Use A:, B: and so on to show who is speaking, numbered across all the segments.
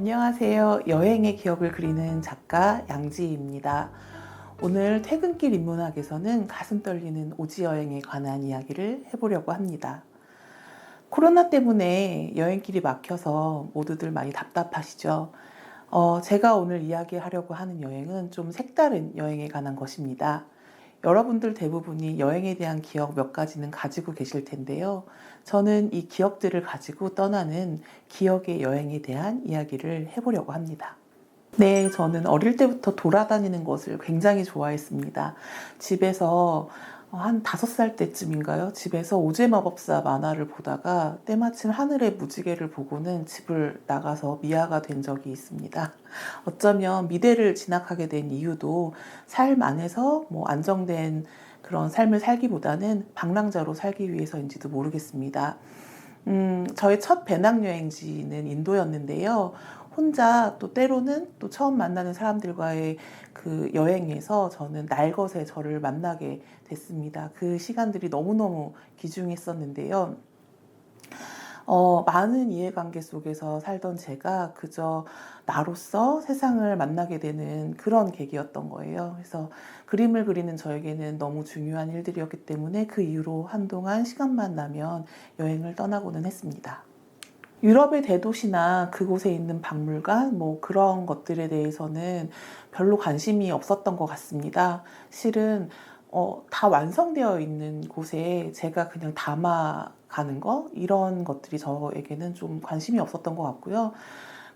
A: 안녕하세요. 여행의 기억을 그리는 작가 양지희입니다. 오늘 퇴근길 인문학에서는 가슴 떨리는 오지 여행에 관한 이야기를 해보려고 합니다. 코로나 때문에 여행길이 막혀서 모두들 많이 답답하시죠? 제가 오늘 이야기하려고 하는 여행은 좀 색다른 여행에 관한 것입니다. 여러분들 대부분이 여행에 대한 기억 몇 가지는 가지고 계실 텐데요. 저는 이 기억들을 가지고 떠나는 기억의 여행에 대한 이야기를 해보려고 합니다. 네, 저는 어릴 때부터 돌아다니는 것을 굉장히 좋아했습니다. 집에서 한 5살 때쯤인가요? 집에서 오즈마법사 만화를 보다가 때마침 하늘의 무지개를 보고는 집을 나가서 미아가 된 적이 있습니다. 어쩌면 미대를 진학하게 된 이유도 삶 안에서 안정된 그런 삶을 살기보다는 방랑자로 살기 위해서인지도 모르겠습니다. 저의 첫 배낭여행지는 인도였는데요. 혼자 또 때로는 또 처음 만나는 사람들과의 그 여행에서 저는 날것의 저를 만나게 됐습니다. 그 시간들이 너무너무 귀중했었는데요. 많은 이해관계 속에서 살던 제가 그저 나로서 세상을 만나게 되는 그런 계기였던 거예요. 그래서 그림을 그리는 저에게는 너무 중요한 일들이었기 때문에 그 이후로 한동안 시간만 나면 여행을 떠나고는 했습니다. 유럽의 대도시나 그곳에 있는 박물관, 그런 것들에 대해서는 별로 관심이 없었던 것 같습니다. 실은, 다 완성되어 있는 곳에 제가 그냥 담아가는 거, 이런 것들이 저에게는 좀 관심이 없었던 것 같고요.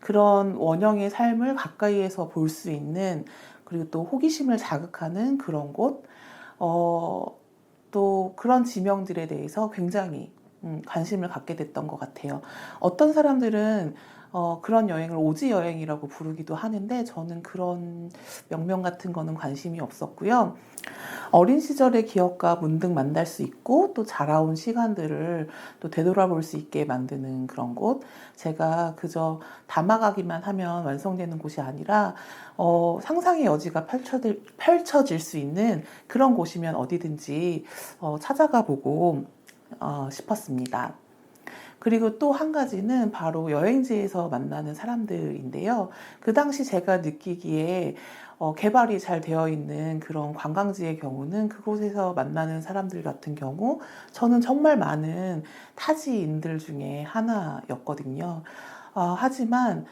A: 그런 원형의 삶을 가까이에서 볼 수 있는, 그리고 또 호기심을 자극하는 그런 곳, 또 그런 지명들에 대해서 굉장히 관심을 갖게 됐던 것 같아요. 어떤 사람들은 그런 여행을 오지 여행이라고 부르기도 하는데 저는 그런 명명 같은 거는 관심이 없었고요. 어린 시절의 기억과 문득 만날 수 있고 또 자라온 시간들을 또 되돌아볼 수 있게 만드는 그런 곳. 제가 그저 담아가기만 하면 완성되는 곳이 아니라 상상의 여지가 펼쳐질 수 있는 그런 곳이면 어디든지 찾아가 보고 싶었습니다. 그리고 또 한 가지는 바로 여행지에서 만나는 사람들인데요. 그 당시 제가 느끼기에 개발이 잘 되어 있는 그런 관광지의 경우는 그곳에서 만나는 사람들 같은 경우 저는 정말 많은 타지인들 중에 하나였거든요. 하지만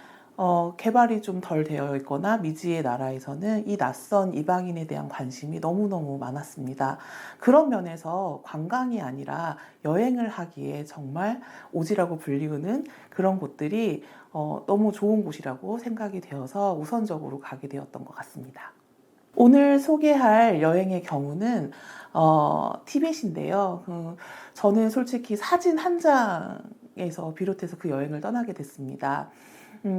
A: 개발이 좀 덜 되어 있거나 미지의 나라에서는 이 낯선 이방인에 대한 관심이 너무너무 많았습니다. 그런 면에서 관광이 아니라 여행을 하기에 정말 오지라고 불리우는 그런 곳들이 너무 좋은 곳이라고 생각이 되어서 우선적으로 가게 되었던 것 같습니다. 오늘 소개할 여행의 경우는 티벳인데요. 저는 솔직히 사진 한 장에서 비롯해서 그 여행을 떠나게 됐습니다.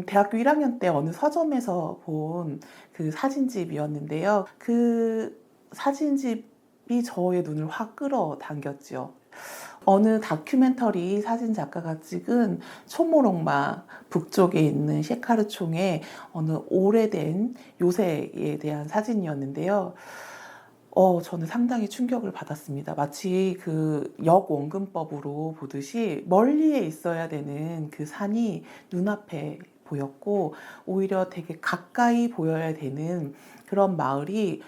A: 대학교 1학년 때 어느 서점에서 본 그 사진집이었는데요. 그 사진집이 저의 눈을 확 끌어당겼죠. 어느 다큐멘터리 사진 작가가 찍은 초모롱마 북쪽에 있는 셰카르총의 어느 오래된 요새에 대한 사진이었는데요. 저는 상당히 충격을 받았습니다. 마치 그 역원근법으로 보듯이 멀리에 있어야 되는 그 산이 눈앞에 보였고, 오히려 되게 가까이 보여야 되는 그런 마을이,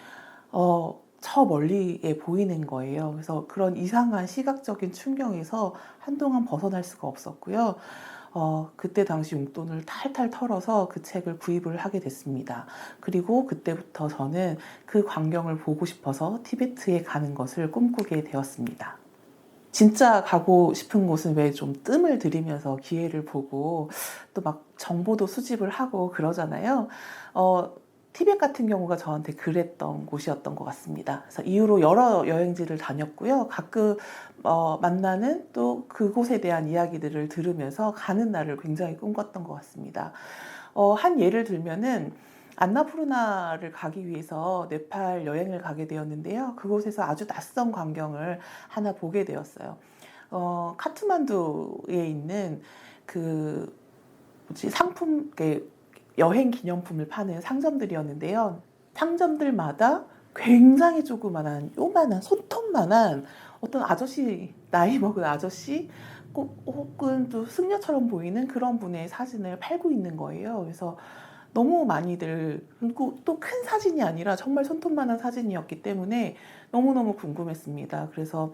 A: 저 멀리에 보이는 거예요. 그래서 그런 이상한 시각적인 충격에서 한동안 벗어날 수가 없었고요. 그때 당시 용돈을 탈탈 털어서 그 책을 구입을 하게 됐습니다. 그리고 그때부터 저는 그 광경을 보고 싶어서 티베트에 가는 것을 꿈꾸게 되었습니다. 진짜 가고 싶은 곳은 왜 좀 뜸을 들이면서 기회를 보고 또 막 정보도 수집을 하고 그러잖아요. 티벳 같은 경우가 저한테 그랬던 곳이었던 것 같습니다. 그래서 이후로 여러 여행지를 다녔고요. 가끔 만나는 또 그곳에 대한 이야기들을 들으면서 가는 날을 굉장히 꿈꿨던 것 같습니다. 한 예를 들면은 안나푸르나를 가기 위해서 네팔 여행을 가게 되었는데요. 그곳에서 아주 낯선 광경을 하나 보게 되었어요. 카트만두에 있는 그 상품, 여행 기념품을 파는 상점들이었는데요. 상점들마다 굉장히 조그만한, 요만한, 손톱만한 어떤 아저씨, 나이 먹은 아저씨, 혹은 또 승려처럼 보이는 그런 분의 사진을 팔고 있는 거예요. 그래서 너무 많이들, 그리고 또 큰 사진이 아니라 정말 손톱만한 사진이었기 때문에 너무너무 궁금했습니다. 그래서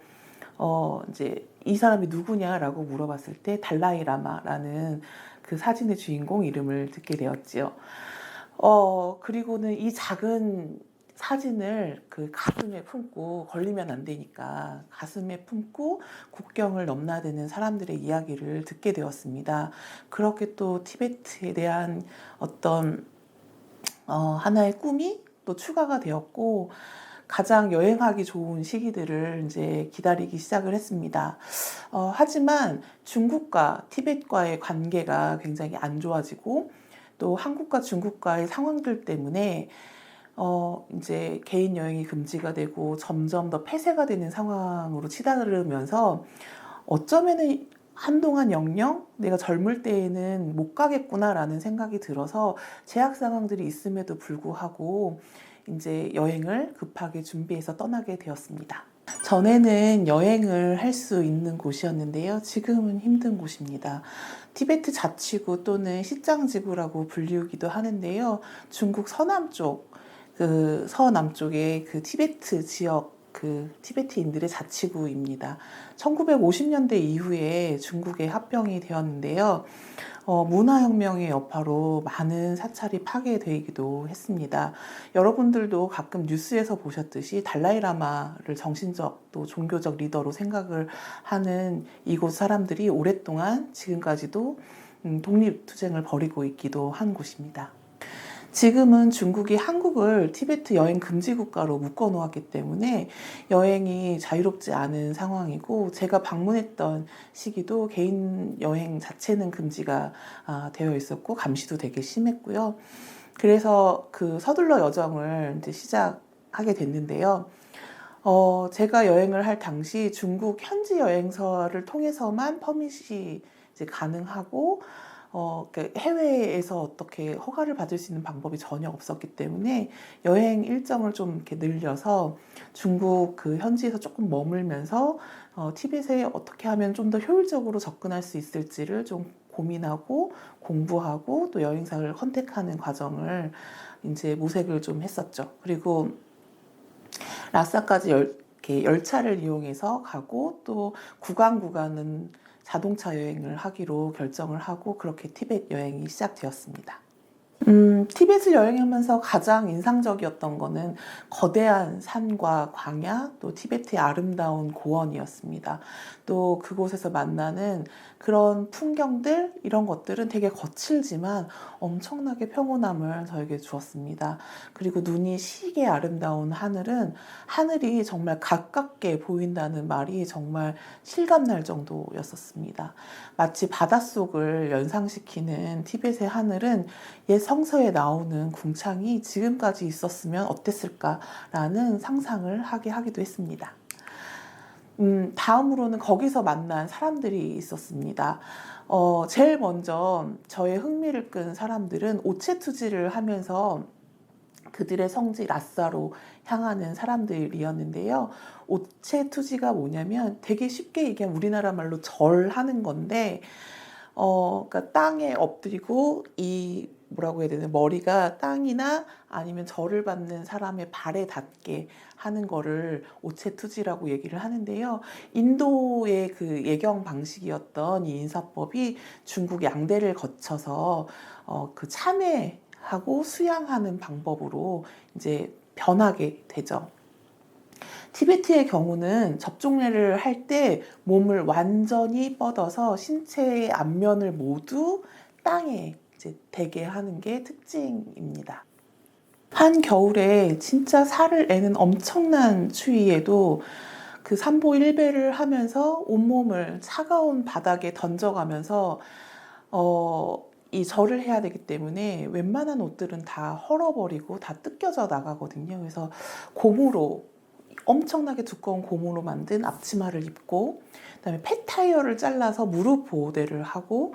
A: 이제 이 사람이 누구냐라고 물어봤을 때 달라이라마라는 그 사진의 주인공 이름을 듣게 되었지요. 그리고는 이 작은 사진을 그 가슴에 품고, 걸리면 안 되니까 가슴에 품고 국경을 넘나드는 사람들의 이야기를 듣게 되었습니다. 그렇게 또 티베트에 대한 어떤 하나의 꿈이 또 추가가 되었고, 가장 여행하기 좋은 시기들을 이제 기다리기 시작을 했습니다. 하지만 중국과 티벳과의 관계가 굉장히 안 좋아지고, 또 한국과 중국과의 상황들 때문에 이제 개인 여행이 금지가 되고 점점 더 폐쇄가 되는 상황으로 치달으면서, 어쩌면은 한동안 영영 내가 젊을 때에는 못 가겠구나라는 생각이 들어서 제약 상황들이 있음에도 불구하고 이제 여행을 급하게 준비해서 떠나게 되었습니다. 전에는 여행을 할 수 있는 곳이었는데요. 지금은 힘든 곳입니다. 티베트 자치구 또는 시짱지구라고 불리우기도 하는데요. 중국 서남쪽, 그 서남쪽의 그 티베트 지역, 그 티베트인들의 자치구입니다. 1950년대 이후에 중국에 합병이 되었는데요. 문화혁명의 여파로 많은 사찰이 파괴되기도 했습니다. 여러분들도 가끔 뉴스에서 보셨듯이 달라이라마를 정신적 또 종교적 리더로 생각을 하는 이곳 사람들이 오랫동안 지금까지도 독립투쟁을 벌이고 있기도 한 곳입니다. 지금은 중국이 한국을 티베트 여행 금지 국가로 묶어 놓았기 때문에 여행이 자유롭지 않은 상황이고, 제가 방문했던 시기도 개인 여행 자체는 금지가 되어 있었고 감시도 되게 심했고요. 그래서 그 서둘러 여정을 이제 시작하게 됐는데요. 제가 여행을 할 당시 중국 현지 여행사를 통해서만 퍼밋이 이제 가능하고, 해외에서 어떻게 허가를 받을 수 있는 방법이 전혀 없었기 때문에 여행 일정을 좀 이렇게 늘려서 중국 그 현지에서 조금 머물면서 티벳에 어떻게 하면 좀 더 효율적으로 접근할 수 있을지를 좀 고민하고 공부하고 또 여행사를 컨택하는 과정을 이제 모색을 좀 했었죠. 그리고 라싸까지 이렇게 열차를 이용해서 가고, 또 구간은 자동차 여행을 하기로 결정을 하고 그렇게 티벳 여행이 시작되었습니다. 티벳을 여행하면서 가장 인상적이었던 거는 거대한 산과 광야, 또 티베트의 아름다운 고원이었습니다. 또 그곳에서 만나는 그런 풍경들, 이런 것들은 되게 거칠지만 엄청나게 평온함을 저에게 주었습니다. 그리고 눈이 시게 아름다운 하늘이 정말 가깝게 보인다는 말이 정말 실감날 정도였었습니다. 마치 바닷속을 연상시키는 티벳의 하늘은 옛 성서에 나오는 궁창이 지금까지 있었으면 어땠을까라는 상상을 하게 하기도 했습니다. 다음으로는 거기서 만난 사람들이 있었습니다. 제일 먼저 저의 흥미를 끈 사람들은 오체투지를 하면서 그들의 성지 라싸로 향하는 사람들이었는데요. 오체투지가 뭐냐면 되게 쉽게 얘기하면 우리나라 말로 절하는 건데, 그러니까 땅에 엎드리고 뭐라고 해야 되나, 머리가 땅이나 아니면 절을 받는 사람의 발에 닿게 하는 거를 오체투지라고 얘기를 하는데요. 인도의 그 예경 방식이었던 이 인사법이 중국 양대를 거쳐서 그 참회하고 수양하는 방법으로 이제 변하게 되죠. 티베트의 경우는 접종례를 할 때 몸을 완전히 뻗어서 신체의 앞면을 모두 땅에 이제 대게 하는 게 특징입니다. 한겨울에 진짜 살을 애는 엄청난 추위에도 그 삼보일배를 하면서 온몸을 차가운 바닥에 던져가면서 이 절을 해야 되기 때문에 웬만한 옷들은 다 헐어버리고 다 뜯겨져 나가거든요. 그래서 고무로, 엄청나게 두꺼운 고무로 만든 앞치마를 입고, 그다음에 폐타이어를 잘라서 무릎 보호대를 하고,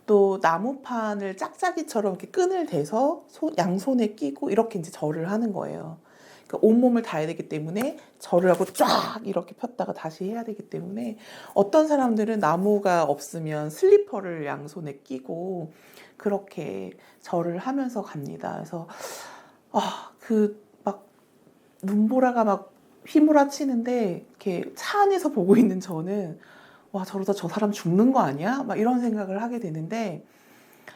A: 또 나무판을 짝짝이처럼 이렇게 끈을 대서 양손에 끼고 이렇게 이제 절을 하는 거예요. 그러니까 온몸을 다해야 되기 때문에 절을 하고 쫙 이렇게 폈다가 다시 해야 되기 때문에 어떤 사람들은 나무가 없으면 슬리퍼를 양손에 끼고 그렇게 절을 하면서 갑니다. 그래서 그 막 눈보라가 막 휘몰아치는데 이렇게 차 안에서 보고 있는 저는 와, 저러다 저 사람 죽는 거 아니야? 막 이런 생각을 하게 되는데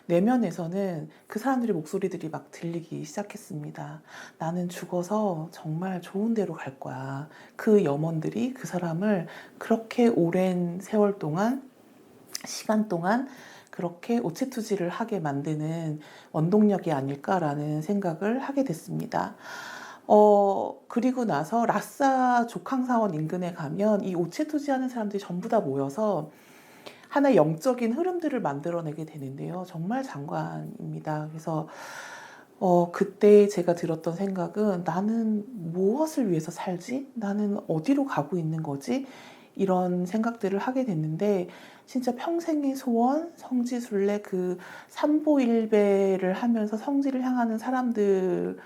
A: 내면에서는 그 사람들의 목소리들이 막 들리기 시작했습니다. 나는 죽어서 정말 좋은 데로 갈 거야. 그 염원들이 그 사람을 그렇게 오랜 세월 동안, 시간 동안 그렇게 오체투지를 하게 만드는 원동력이 아닐까라는 생각을 하게 됐습니다. 그리고 나서 라싸 족항사원 인근에 가면 이 오체투지 하는 사람들이 전부 다 모여서 하나의 영적인 흐름들을 만들어내게 되는데요. 정말 장관입니다. 그래서 그때 제가 들었던 생각은 나는 무엇을 위해서 살지? 나는 어디로 가고 있는 거지? 이런 생각들을 하게 됐는데 진짜 평생의 소원, 성지순례 그 삼보일배를 하면서 성지를 향하는 사람들을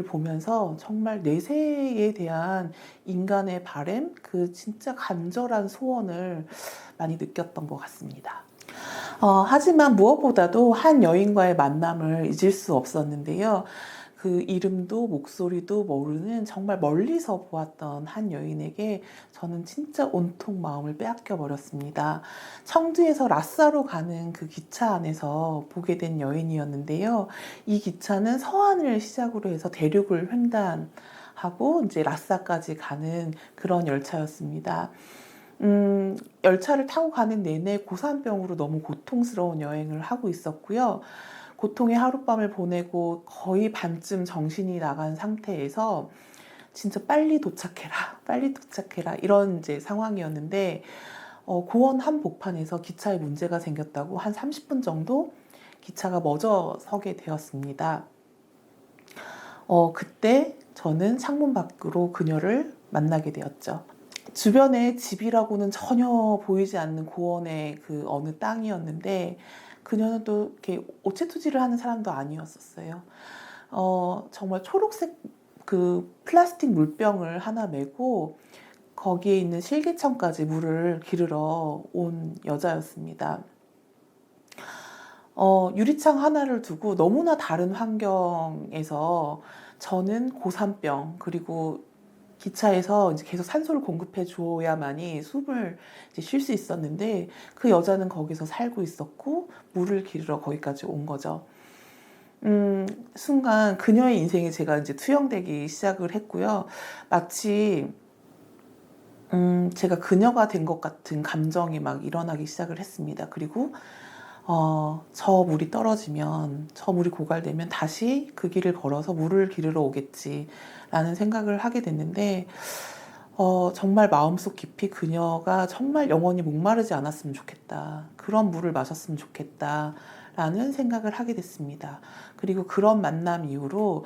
A: 보면서 정말 내세에 대한 인간의 바램, 그 진짜 간절한 소원을 많이 느꼈던 것 같습니다. 하지만 무엇보다도 한 여인과의 만남을 잊을 수 없었는데요. 그 이름도 목소리도 모르는 정말 멀리서 보았던 한 여인에게 저는 진짜 온통 마음을 빼앗겨 버렸습니다. 청주에서 라싸로 가는 그 기차 안에서 보게 된 여인이었는데요. 이 기차는 서안을 시작으로 해서 대륙을 횡단하고 이제 라싸까지 가는 그런 열차였습니다. 열차를 타고 가는 내내 고산병으로 너무 고통스러운 여행을 하고 있었고요. 고통의 하룻밤을 보내고 거의 반쯤 정신이 나간 상태에서 진짜 빨리 도착해라, 빨리 도착해라 이런 이제 상황이었는데 고원 한복판에서 기차에 문제가 생겼다고 한 30분 정도 기차가 멎어 서게 되었습니다. 그때 저는 창문 밖으로 그녀를 만나게 되었죠. 주변에 집이라고는 전혀 보이지 않는 고원의 그 어느 땅이었는데 그녀는 또 이렇게 오체투지를 하는 사람도 아니었었어요. 정말 초록색 그 플라스틱 물병을 하나 메고 거기에 있는 실개천까지 물을 기르러 온 여자였습니다. 유리창 하나를 두고 너무나 다른 환경에서 저는 고산병 그리고 기차에서 이제 계속 산소를 공급해 줘야만이 숨을 쉴 수 있었는데 그 여자는 거기서 살고 있었고 물을 기르러 거기까지 온 거죠. 순간 그녀의 인생에 제가 이제 투영되기 시작을 했고요. 마치 제가 그녀가 된 것 같은 감정이 막 일어나기 시작을 했습니다. 그리고 저 물이 떨어지면, 저 물이 고갈되면 다시 그 길을 걸어서 물을 기르러 오겠지라는 생각을 하게 됐는데, 정말 마음속 깊이 그녀가 정말 영원히 목마르지 않았으면 좋겠다. 그런 물을 마셨으면 좋겠다. 라는 생각을 하게 됐습니다. 그리고 그런 만남 이후로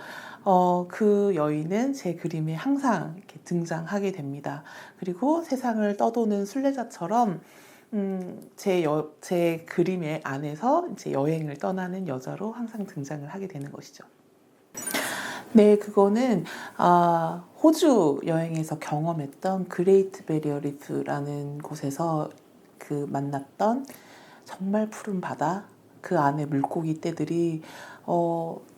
A: 그 여인은 제 그림에 항상 이렇게 등장하게 됩니다. 그리고 세상을 떠도는 순례자처럼 제 그림의 안에서 이제 여행을 떠나는 여자로 항상 등장을 하게 되는 것이죠. 네, 그거는 호주 여행에서 경험했던 그레이트 베리어 리프라는 곳에서 그 만났던 정말 푸른 바다, 그 안에 물고기 떼들이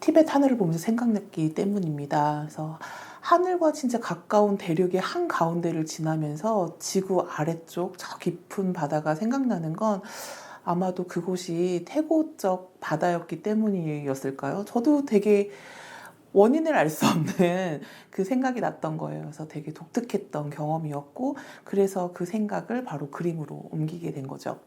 A: 티베트 하늘을 보면서 생각났기 때문입니다. 그래서 하늘과 진짜 가까운 대륙의 한가운데를 지나면서 지구 아래쪽 저 깊은 바다가 생각나는 건 아마도 그곳이 태고적 바다였기 때문이었을까요? 저도 되게 원인을 알 수 없는 그 생각이 났던 거예요. 그래서 되게 독특했던 경험이었고, 그래서 그 생각을 바로 그림으로 옮기게 된 거죠.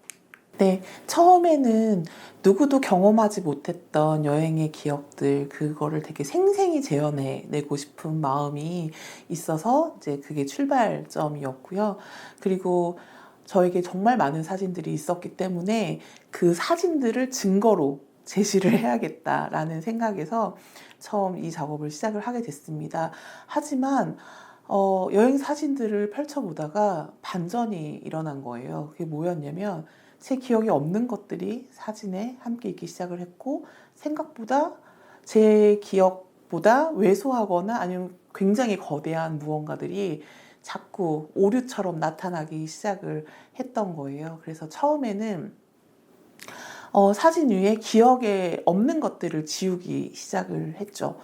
A: 네, 처음에는 누구도 경험하지 못했던 여행의 기억들, 그거를 되게 생생히 재현해내고 싶은 마음이 있어서 이제 그게 출발점이었고요. 그리고 저에게 정말 많은 사진들이 있었기 때문에 그 사진들을 증거로 제시를 해야겠다라는 생각에서 처음 이 작업을 시작을 하게 됐습니다. 하지만 여행 사진들을 펼쳐보다가 반전이 일어난 거예요. 그게 뭐였냐면 제 기억에 없는 것들이 사진에 함께 있기 시작을 했고 생각보다 제 기억 보다 왜소하거나 아니면 굉장히 거대한 무언가들이 자꾸 오류처럼 나타나기 시작을 했던 거예요. 그래서 처음에는 사진 위에 기억에 없는 것들을 지우기 시작을 했죠.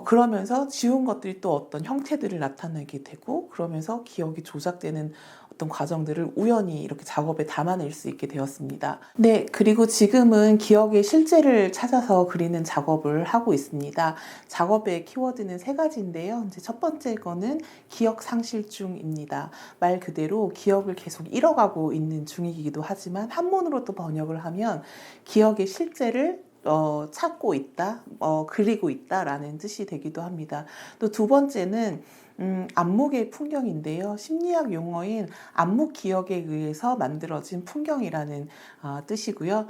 A: 그러면서 지운 것들이 또 어떤 형태들을 나타내게 되고, 그러면서 기억이 조작되는 어떤 과정들을 우연히 이렇게 작업에 담아낼 수 있게 되었습니다. 네, 그리고 지금은 기억의 실제를 찾아서 그리는 작업을 하고 있습니다. 작업의 키워드는 3가지인데요. 이제 첫 번째 거는 기억 상실중입니다. 말 그대로 기억을 계속 잃어가고 있는 중이기도 하지만 한문으로 또 번역을 하면 기억의 실제를 찾고 있다, 그리고 있다라는 뜻이 되기도 합니다. 또 두 번째는 안목의 풍경인데요. 심리학 용어인 안목 기억에 의해서 만들어진 풍경이라는 뜻이고요.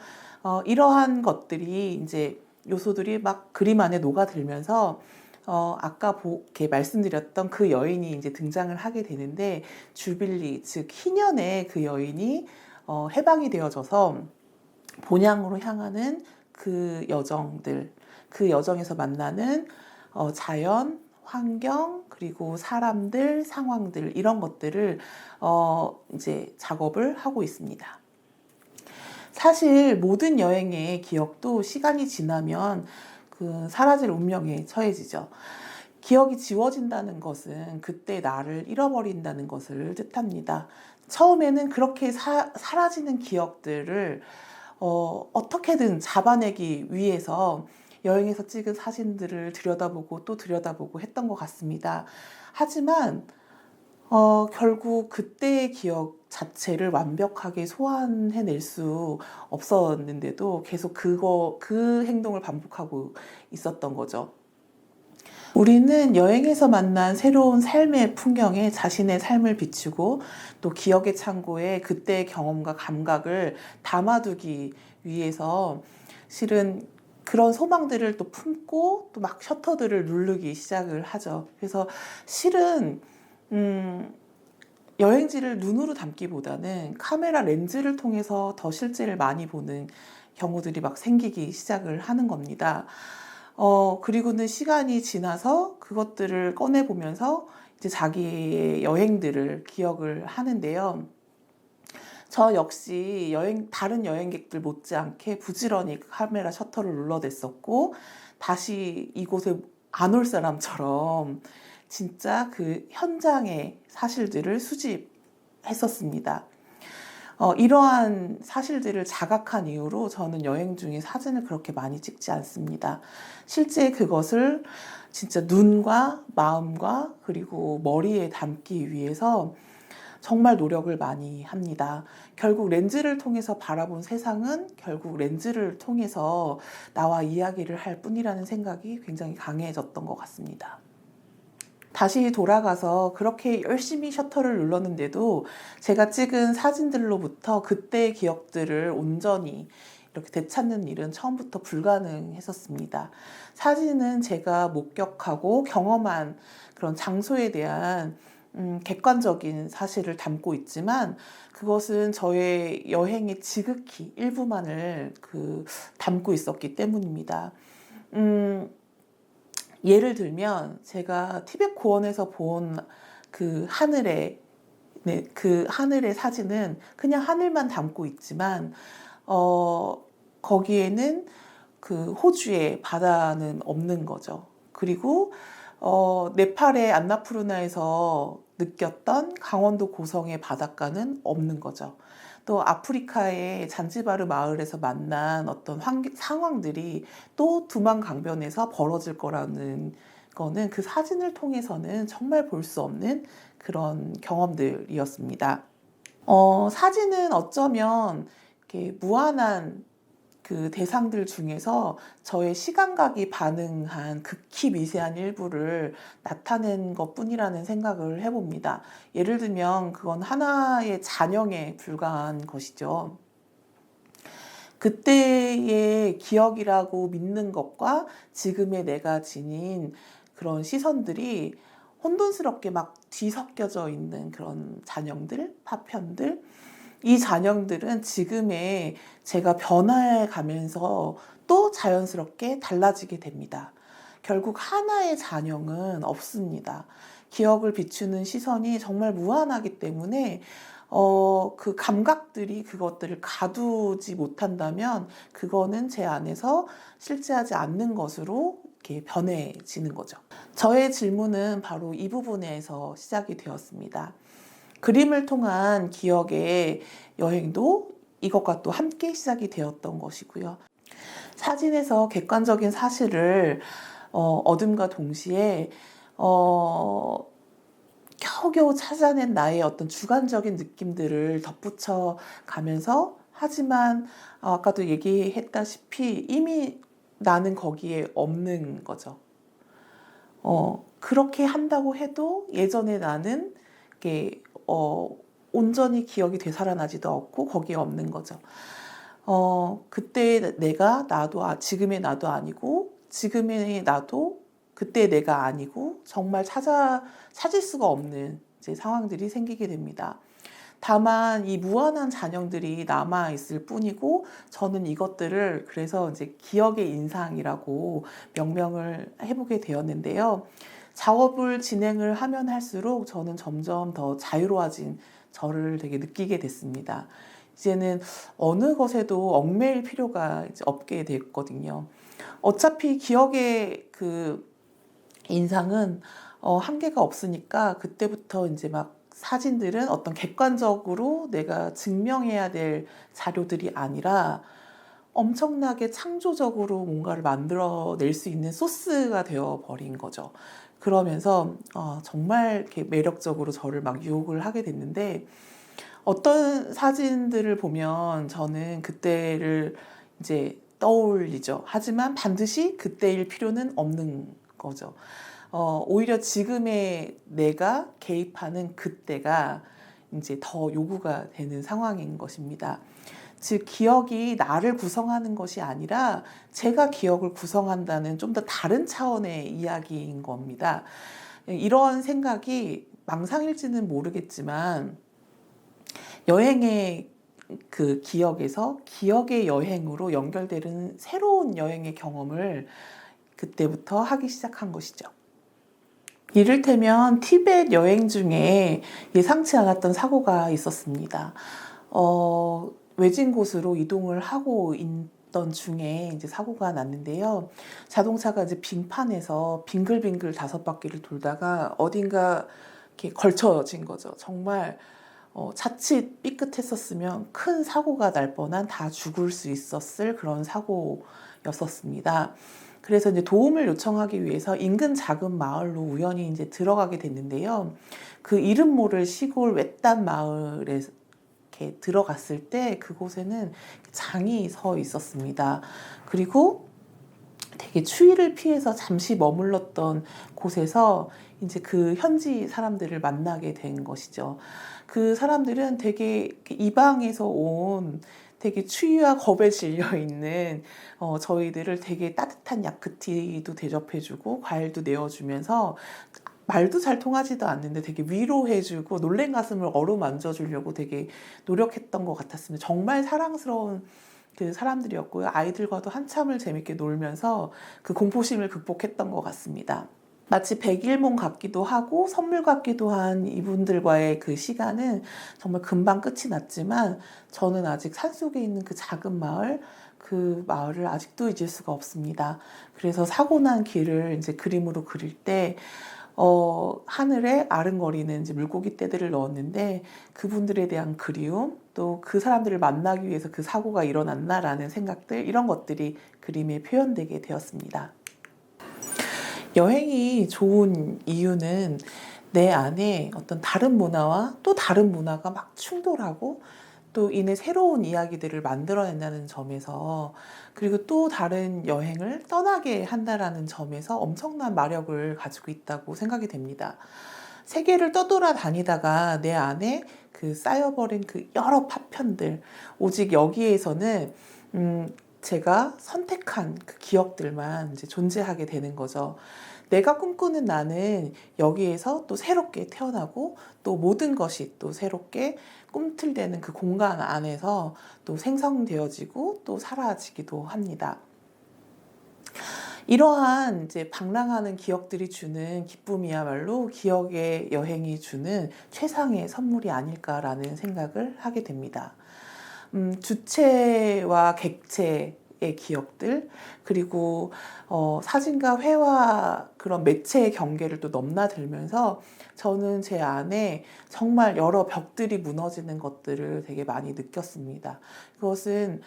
A: 이러한 것들이 이제 요소들이 막 그림 안에 녹아들면서 아까 이렇게 말씀드렸던 그 여인이 이제 등장을 하게 되는데, 주빌리, 즉 희년의 그 여인이 해방이 되어져서 본향으로 향하는 그 여정들, 그 여정에서 만나는 자연, 환경, 그리고 사람들, 상황들, 이런 것들을 이제 작업을 하고 있습니다. 사실 모든 여행의 기억도 시간이 지나면 그 사라질 운명에 처해지죠. 기억이 지워진다는 것은 그때 나를 잃어버린다는 것을 뜻합니다. 처음에는 그렇게 사라지는 기억들을 어떻게든 잡아내기 위해서 여행에서 찍은 사진들을 들여다보고 또 들여다보고 했던 것 같습니다. 하지만 결국 그때의 기억 자체를 완벽하게 소환해낼 수 없었는데도 계속 그 행동을 반복하고 있었던 거죠. 우리는 여행에서 만난 새로운 삶의 풍경에 자신의 삶을 비추고 또 기억의 창고에 그때의 경험과 감각을 담아두기 위해서 실은 그런 소망들을 또 품고 또 막 셔터들을 누르기 시작을 하죠. 그래서 실은 여행지를 눈으로 담기보다는 카메라 렌즈를 통해서 더 실제를 많이 보는 경우들이 막 생기기 시작을 하는 겁니다. 그리고는 시간이 지나서 그것들을 꺼내보면서 이제 자기의 여행들을 기억을 하는데요. 저 역시 다른 여행객들 못지않게 부지런히 카메라 셔터를 눌러댔었고, 다시 이곳에 안 올 사람처럼 진짜 그 현장의 사실들을 수집했었습니다. 이러한 사실들을 자각한 이후로 저는 여행 중에 사진을 그렇게 많이 찍지 않습니다. 실제 그것을 진짜 눈과 마음과 그리고 머리에 담기 위해서 정말 노력을 많이 합니다. 결국 렌즈를 통해서 바라본 세상은 결국 렌즈를 통해서 나와 이야기를 할 뿐이라는 생각이 굉장히 강해졌던 것 같습니다. 다시 돌아가서 그렇게 열심히 셔터를 눌렀는데도 제가 찍은 사진들로부터 그때의 기억들을 온전히 이렇게 되찾는 일은 처음부터 불가능했었습니다. 사진은 제가 목격하고 경험한 그런 장소에 대한 객관적인 사실을 담고 있지만, 그것은 저의 여행의 지극히 일부만을 담고 있었기 때문입니다. 예를 들면 제가 티벳 고원에서 본 그 하늘의 사진은 그냥 하늘만 담고 있지만 거기에는 그 호주의 바다는 없는 거죠. 그리고 네팔의 안나푸르나에서 느꼈던 강원도 고성의 바닷가는 없는 거죠. 또 아프리카의 잔지바르 마을에서 만난 어떤 상황들이 또 두만 강변에서 벌어질 거라는 거는 그 사진을 통해서는 정말 볼 수 없는 그런 경험들이었습니다. 사진은 어쩌면 이렇게 무한한 그 대상들 중에서 저의 시감각이 반응한 극히 미세한 일부를 나타낸 것뿐이라는 생각을 해봅니다. 예를 들면 그건 하나의 잔영에 불과한 것이죠. 그때의 기억이라고 믿는 것과 지금의 내가 지닌 그런 시선들이 혼돈스럽게 막 뒤섞여져 있는 그런 잔영들, 파편들, 이 잔영들은 지금의 제가 변화해 가면서 또 자연스럽게 달라지게 됩니다. 결국 하나의 잔영은 없습니다. 기억을 비추는 시선이 정말 무한하기 때문에 그 감각들이 그것들을 가두지 못한다면 그거는 제 안에서 실제하지 않는 것으로 이렇게 변해지는 거죠. 저의 질문은 바로 이 부분에서 시작이 되었습니다. 그림을 통한 기억의 여행도 이것과 또 함께 시작이 되었던 것이고요. 사진에서 객관적인 사실을 얻음과 동시에 겨우겨우 찾아낸 나의 어떤 주관적인 느낌들을 덧붙여 가면서, 하지만 아까도 얘기했다시피 이미 나는 거기에 없는 거죠. 그렇게 한다고 해도 예전에 나는 이게 온전히 기억이 되살아나지도 않고 거기에 없는 거죠. 그때 내가 나도 지금의 나도 아니고, 지금의 나도 그때 내가 아니고, 정말 찾을 수가 없는 이제 상황들이 생기게 됩니다. 다만 이 무한한 잔영들이 남아 있을 뿐이고, 저는 이것들을 그래서 이제 기억의 인상이라고 명명을 해보게 되었는데요. 작업을 진행을 하면 할수록 저는 점점 더 자유로워진 저를 되게 느끼게 됐습니다. 이제는 어느 것에도 얽매일 필요가 이제 없게 됐거든요. 어차피 기억의 그 인상은 한계가 없으니까, 그때부터 이제 막 사진들은 어떤 객관적으로 내가 증명해야 될 자료들이 아니라 엄청나게 창조적으로 뭔가를 만들어낼 수 있는 소스가 되어버린 거죠. 그러면서 정말 이렇게 매력적으로 저를 막 유혹을 하게 됐는데, 어떤 사진들을 보면 저는 그때를 이제 떠올리죠. 하지만 반드시 그때일 필요는 없는 거죠. 오히려 지금의 내가 개입하는 그때가 이제 더 요구가 되는 상황인 것입니다. 즉, 기억이 나를 구성하는 것이 아니라 제가 기억을 구성한다는 좀 더 다른 차원의 이야기인 겁니다. 이런 생각이 망상일지는 모르겠지만, 여행의 그 기억에서 기억의 여행으로 연결되는 새로운 여행의 경험을 그때부터 하기 시작한 것이죠. 이를테면 티베트 여행 중에 예상치 않았던 사고가 있었습니다. 외진 곳으로 이동을 하고 있던 중에 이제 사고가 났는데요. 자동차가 이제 빙판에서 빙글빙글 5바퀴를 돌다가 어딘가 이렇게 걸쳐진 거죠. 정말 자칫 삐끗했었으면 큰 사고가 날 뻔한, 다 죽을 수 있었을 그런 사고였었습니다. 그래서 이제 도움을 요청하기 위해서 인근 작은 마을로 우연히 이제 들어가게 됐는데요. 그 이름 모를 시골 외딴 마을에 이렇게 들어갔을 때 그곳에는 장이 서 있었습니다. 그리고 되게 추위를 피해서 잠시 머물렀던 곳에서 이제 그 현지 사람들을 만나게 된 것이죠. 그 사람들은 되게 이방에서 온 되게 추위와 겁에 질려 있는 저희들을 되게 따뜻한 야크티도 대접해주고 과일도 내어주면서, 말도 잘 통하지도 않는데 되게 위로해주고 놀란 가슴을 어루만져 주려고 되게 노력했던 것 같았습니다. 정말 사랑스러운 그 사람들이었고요. 아이들과도 한참을 재밌게 놀면서 그 공포심을 극복했던 것 같습니다. 마치 백일몽 같기도 하고 선물 같기도 한 이분들과의 그 시간은 정말 금방 끝이 났지만, 저는 아직 산속에 있는 그 작은 마을, 그 마을을 아직도 잊을 수가 없습니다. 그래서 사고 난 길을 이제 그림으로 그릴 때 하늘에 아른거리는 이제 물고기 떼들을 넣었는데, 그분들에 대한 그리움, 또 그 사람들을 만나기 위해서 그 사고가 일어났나라는 생각들, 이런 것들이 그림에 표현되게 되었습니다. 여행이 좋은 이유는 내 안에 어떤 다른 문화와 또 다른 문화가 막 충돌하고, 또 이내 새로운 이야기들을 만들어낸다는 점에서, 그리고 또 다른 여행을 떠나게 한다라는 점에서 엄청난 마력을 가지고 있다고 생각이 됩니다. 세계를 떠돌아다니다가 내 안에 그 쌓여버린 그 여러 파편들, 오직 여기에서는 제가 선택한 그 기억들만 이제 존재하게 되는 거죠. 내가 꿈꾸는 나는 여기에서 또 새롭게 태어나고, 또 모든 것이 또 새롭게 꿈틀대는 그 공간 안에서 또 생성되어지고 또 사라지기도 합니다. 이러한 이제 방랑하는 기억들이 주는 기쁨이야말로 기억의 여행이 주는 최상의 선물이 아닐까라는 생각을 하게 됩니다. 주체와 객체의 기억들, 그리고 사진과 회화 그런 매체의 경계를 또 넘나들면서 저는 제 안에 정말 여러 벽들이 무너지는 것들을 되게 많이 느꼈습니다. 그것은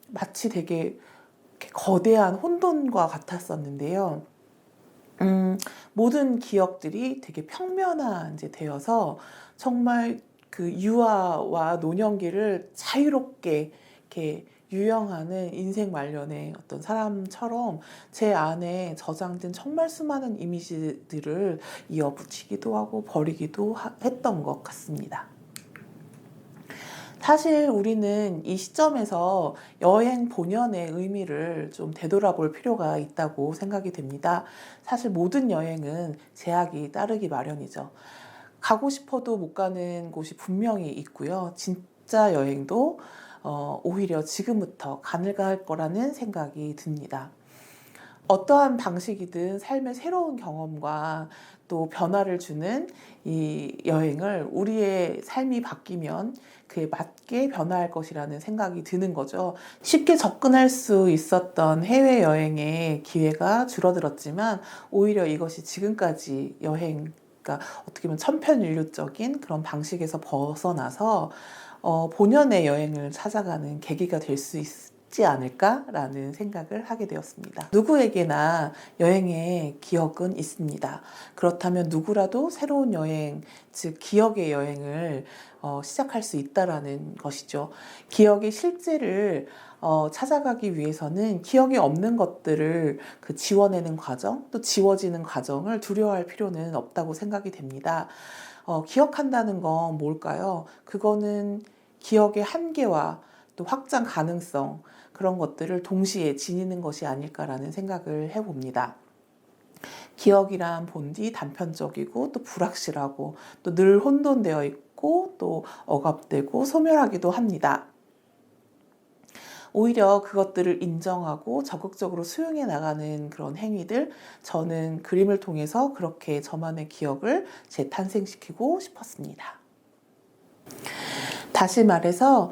A: 마치 되게 거대한 혼돈과 같았었는데요. 모든 기억들이 되게 평면화 이제 되어서 정말 그 유아와 노년기를 자유롭게 이렇게 유영하는 인생 말년의 어떤 사람처럼 제 안에 저장된 정말 수많은 이미지들을 이어붙이기도 하고 버리기도 했던 것 같습니다. 사실 우리는 이 시점에서 여행 본연의 의미를 좀 되돌아볼 필요가 있다고 생각이 됩니다. 사실 모든 여행은 제약이 따르기 마련이죠. 가고 싶어도 못 가는 곳이 분명히 있고요. 진짜 여행도 오히려 지금부터 가능할 할 거라는 생각이 듭니다. 어떠한 방식이든 삶의 새로운 경험과 또 변화를 주는 이 여행을 우리의 삶이 바뀌면 그에 맞게 변화할 것이라는 생각이 드는 거죠. 쉽게 접근할 수 있었던 해외여행의 기회가 줄어들었지만 오히려 이것이 지금까지 여행, 그러니까 어떻게 보면 천편일률적인 그런 방식에서 벗어나서 본연의 여행을 찾아가는 계기가 될 수 있지 않을까라는 생각을 하게 되었습니다. 누구에게나 여행의 기억은 있습니다. 그렇다면 누구라도 새로운 여행, 즉 기억의 여행을 시작할 수 있다라는 것이죠. 기억의 실제를 찾아가기 위해서는 기억이 없는 것들을 지워내는 과정, 또 지워지는 과정을 두려워할 필요는 없다고 생각이 됩니다. 기억한다는 건 뭘까요? 그거는 기억의 한계와 또 확장 가능성, 그런 것들을 동시에 지니는 것이 아닐까라는 생각을 해봅니다. 기억이란 본디 단편적이고 또 불확실하고 또 늘 혼돈되어 있고 또 억압되고 소멸하기도 합니다. 오히려 그것들을 인정하고 적극적으로 수용해 나가는 그런 행위들, 저는 그림을 통해서 그렇게 저만의 기억을 재탄생시키고 싶었습니다. 다시 말해서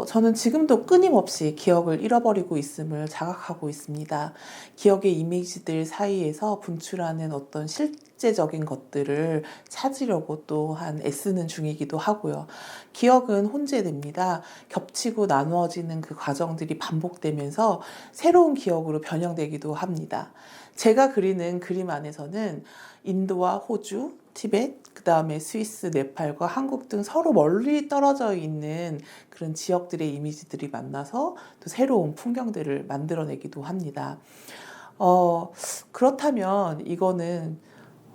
A: 저는 지금도 끊임없이 기억을 잃어버리고 있음을 자각하고 있습니다. 기억의 이미지들 사이에서 분출하는 어떤 실제적인 것들을 찾으려고 또한 애쓰는 중이기도 하고요. 기억은 혼재됩니다. 겹치고 나누어지는 그 과정들이 반복되면서 새로운 기억으로 변형되기도 합니다. 제가 그리는 그림 안에서는 인도와 호주, 티벳, 그 다음에 스위스, 네팔과 한국 등 서로 멀리 떨어져 있는 그런 지역들의 이미지들이 만나서 또 새로운 풍경들을 만들어내기도 합니다. 그렇다면 이거는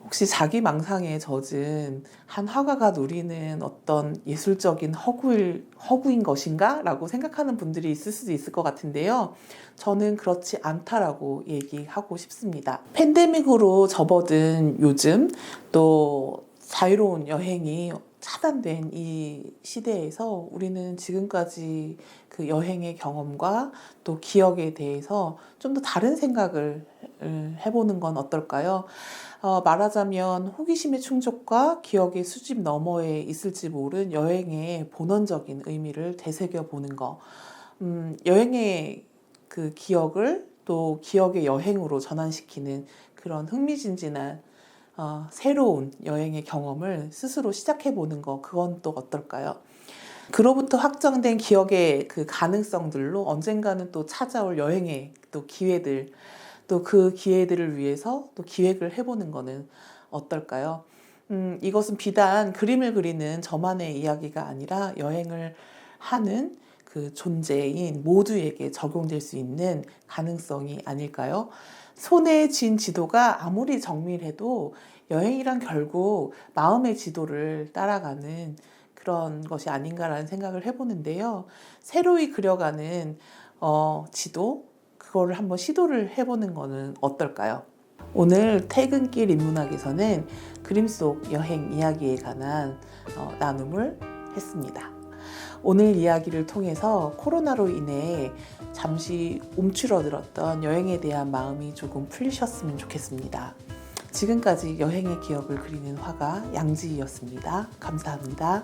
A: 혹시 자기 망상에 젖은 한 화가가 누리는 어떤 예술적인 허구인 것인가? 라고 생각하는 분들이 있을 수도 있을 것 같은데요. 저는 그렇지 않다라고 얘기하고 싶습니다. 팬데믹으로 접어든 요즘, 또 자유로운 여행이 차단된 이 시대에서 우리는 지금까지 그 여행의 경험과 또 기억에 대해서 좀 더 다른 생각을 해보는 건 어떨까요? 말하자면 호기심의 충족과 기억의 수집 너머에 있을지 모른 여행의 본원적인 의미를 되새겨 보는 거. 여행의 그 기억을 또 기억의 여행으로 전환시키는 그런 흥미진진한 새로운 여행의 경험을 스스로 시작해 보는 거, 그건 또 어떨까요? 그로부터 확정된 기억의 그 가능성들로 언젠가는 또 찾아올 여행의 또 기회들, 또 그 기회들을 위해서 또 기획을 해보는 거는 어떨까요? 이것은 비단 그림을 그리는 저만의 이야기가 아니라 여행을 하는 그 존재인 모두에게 적용될 수 있는 가능성이 아닐까요? 손에 쥔 지도가 아무리 정밀해도 여행이란 결국 마음의 지도를 따라가는 그런 것이 아닌가라는 생각을 해보는데요. 새로이 그려가는 지도, 그거를 한번 시도를 해보는 거는 어떨까요? 오늘 퇴근길 인문학에서는 그림 속 여행 이야기에 관한 나눔을 했습니다. 오늘 이야기를 통해서 코로나로 인해 잠시 움츠러들었던 여행에 대한 마음이 조금 풀리셨으면 좋겠습니다. 지금까지 여행의 기억을 그리는 화가 양지희였습니다. 감사합니다.